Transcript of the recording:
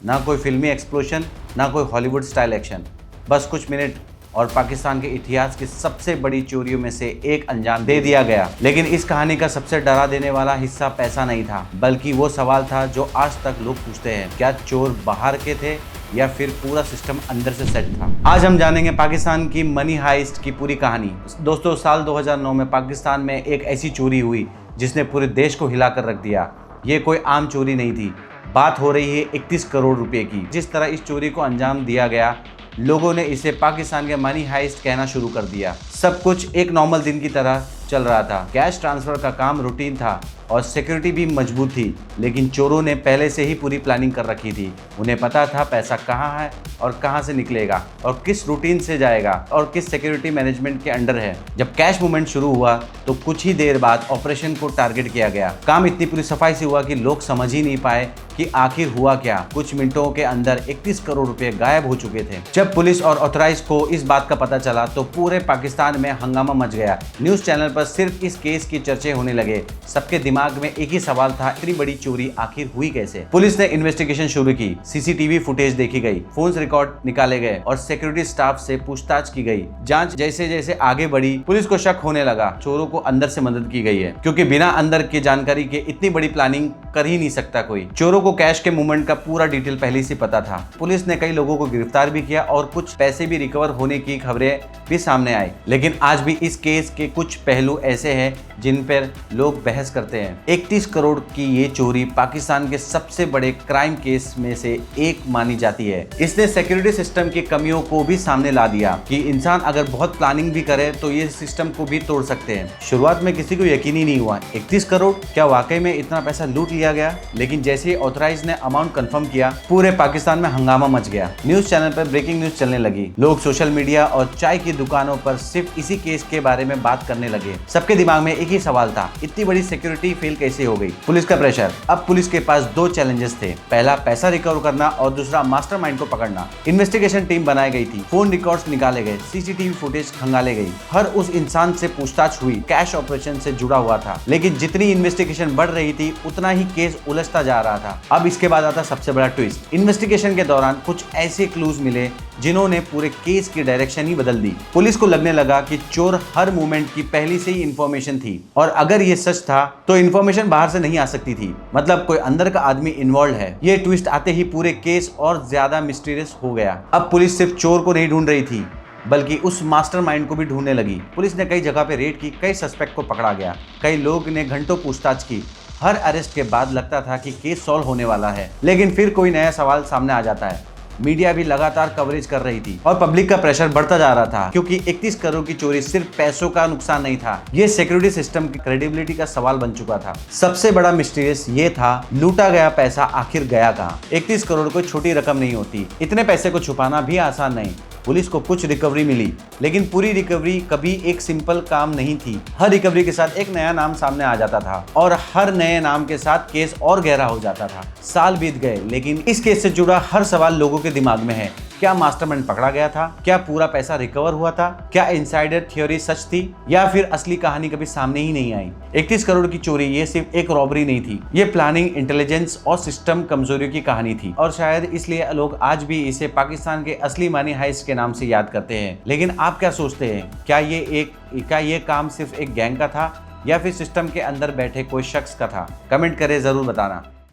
ना कोई फिल्मी एक्सप्लोशन, ना कोई हॉलीवुड स्टाइल एक्शन। बस कुछ मिनट और पाकिस्तान के इतिहास की सबसे बड़ी चोरियों में से एक अंजाम दे दिया गया। लेकिन इस कहानी का सबसे डरा देने वाला हिस्सा पैसा नहीं था, बल्कि वो सवाल था जो आज तक लोग पूछते हैं, क्या चोर बाहर के थे या फिर पूरा सिस्टम अंदर से सेट था। आज हम जानेंगे पाकिस्तान की मनी हाइस्ट की पूरी कहानी। दोस्तों, साल 2009 में पाकिस्तान में एक ऐसी चोरी हुई जिसने पूरे देश को हिलाकर रख दिया। ये कोई आम चोरी नहीं थी, बात हो रही है 31 करोड़ रुपए की। जिस तरह इस चोरी को अंजाम दिया गया, लोगों ने इसे पाकिस्तान के मनी हाइस्ट कहना शुरू कर दिया। सब कुछ एक नॉर्मल दिन की तरह चल रहा था। कैश ट्रांसफर का काम रूटीन था और सिक्योरिटी भी मजबूत थी, लेकिन चोरों ने पहले से ही पूरी प्लानिंग कर रखी थी। उन्हें पता था पैसा कहाँ है और कहाँ से निकलेगा और किस रूटीन से जाएगा और किस सिक्योरिटी मैनेजमेंट के अंडर है। जब कैश मूवमेंट शुरू हुआ तो कुछ ही देर बाद ऑपरेशन को टारगेट किया गया। काम इतनी पूरी सफाई से हुआ कि लोग समझ ही नहीं पाए कि आखिर हुआ क्या। कुछ मिनटों के अंदर 31 करोड़ रुपए गायब हो चुके थे। जब पुलिस और ऑथराइज को इस बात का पता चला तो पूरे पाकिस्तान में हंगामा मच गया। न्यूज चैनल पर सिर्फ इस केस की चर्चे होने लगे। सबके दिमाग में एक ही सवाल था, इतनी बड़ी चोरी आखिर हुई कैसे। पुलिस ने इन्वेस्टिगेशन शुरू की। सीसीटीवी फुटेज देखी गई, फोन्स रिकॉर्ड निकाले गए और सिक्योरिटी स्टाफ से पूछताछ की गई। जांच जैसे जैसे आगे बढ़ी, पुलिस को शक होने लगा चोरों को अंदर से मदद की गई है, क्योंकि बिना अंदर की जानकारी के इतनी बड़ी प्लानिंग कर ही नहीं सकता कोई। चोरों को कैश के मूवमेंट का पूरा डिटेल पहले से पता था। पुलिस ने कई लोगों को गिरफ्तार भी किया और कुछ पैसे भी रिकवर होने की खबरें भी सामने आई। लेकिन आज भी इस केस के कुछ पहलू ऐसे हैं जिन पर लोग बहस करते हैं। 31 करोड़ की ये चोरी पाकिस्तान के सबसे बड़े क्राइम केस में से एक मानी जाती है। इसने सिक्योरिटी सिस्टम की कमियों को भी सामने ला दिया कि इंसान अगर बहुत प्लानिंग भी करे तो ये सिस्टम को भी तोड़ सकते हैं। शुरुआत में किसी को यकीन ही नहीं हुआ 31 करोड़, क्या वाकई में इतना पैसा लूट लिया गया। लेकिन जैसे ही ऑथराइज ने अमाउंट कंफर्म किया, पूरे पाकिस्तान में हंगामा मच गया। न्यूज चैनल पर ब्रेकिंग न्यूज चलने लगी। लोग सोशल मीडिया और चाय की दुकानों पर सिर्फ इसी केस के बारे में बात करने लगे। सबके दिमाग में एक ही सवाल था, इतनी बड़ी सिक्योरिटी फेल कैसे हो गई। पुलिस का प्रेशर। अब पुलिस के पास दो चैलेंजेस थे, पहला पैसा रिकवर करना और दूसरा मास्टरमाइंड को पकड़ना। इन्वेस्टिगेशन टीम बनाई गई थी, फोन रिकॉर्ड्स निकाले गए, सीसीटीवी फुटेज खंगाले गई, हर उस इंसान से पूछताछ हुई कैश ऑपरेशन से जुड़ा हुआ था। लेकिन जितनी इन्वेस्टिगेशन बढ़ रही थी उतना ही केस उलझता जा रहा था। अब इसके बाद आता सबसे बड़ा ट्विस्ट। इन्वेस्टिगेशन के दौरान कुछ ऐसे क्लूज मिले जिन्होंने पूरे केस की डायरेक्शन ही बदल दी। पुलिस को लगने लगा कि चोर हर मूवमेंट की पहले से ही इंफॉर्मेशन थी और अगर ये सच था तो इंफॉर्मेशन बाहर से नहीं आ सकती थी, मतलब कोई अंदर का आदमी इन्वॉल्व है। ये ट्विस्ट आते ही पूरे केस और ज्यादा मिस्टीरियस हो गया। अब पुलिस सिर्फ चोर को नहीं ढूंढ रही थी, बल्कि उस मास्टरमाइंड को भी ढूंढने लगी। पुलिस ने कई जगह पे रेड की, कई सस्पेक्ट को पकड़ा गया, कई लोग ने घंटों पूछताछ की। हर अरेस्ट के बाद लगता था कि केस सॉल्व होने वाला है, लेकिन फिर कोई नया सवाल सामने आ जाता है। मीडिया भी लगातार कवरेज कर रही थी और पब्लिक का प्रेशर बढ़ता जा रहा था, क्योंकि 31 करोड़ की चोरी सिर्फ पैसों का नुकसान नहीं था, ये सिक्योरिटी सिस्टम की क्रेडिबिलिटी का सवाल बन चुका था। सबसे बड़ा मिस्टीरियस ये था, लूटा गया पैसा आखिर गया कहाँ। 31 करोड़ कोई छोटी रकम नहीं होती, इतने पैसे को छुपाना भी आसान नहीं। पुलिस को कुछ रिकवरी मिली, लेकिन पूरी रिकवरी कभी एक सिंपल काम नहीं थी। हर रिकवरी के साथ एक नया नाम सामने आ जाता था और हर नए नाम के साथ केस और गहरा हो जाता था। साल बीत गए, लेकिन इस केस से जुड़ा हर सवाल लोगों के दिमाग में है। क्या मास्टरमाइंड पकड़ा गया था? क्या पूरा पैसा रिकवर हुआ था? क्या इनसाइडर थ्योरी सच थी या फिर असली कहानी कभी सामने ही नहीं आई? 31 करोड़ की चोरी ये सिर्फ एक रॉबरी नहीं थी, ये प्लानिंग, इंटेलिजेंस और सिस्टम कमजोरियों की कहानी थी और शायद इसलिए लोग आज भी इसे पाकिस्तान के असली मनी हाइस्ट के नाम से याद करते हैं। लेकिन आप क्या सोचते हैं, क्या ये काम सिर्फ एक गैंग का था या फिर सिस्टम के अंदर बैठे कोई शख्स का था? कमेंट करें, जरूर बताना।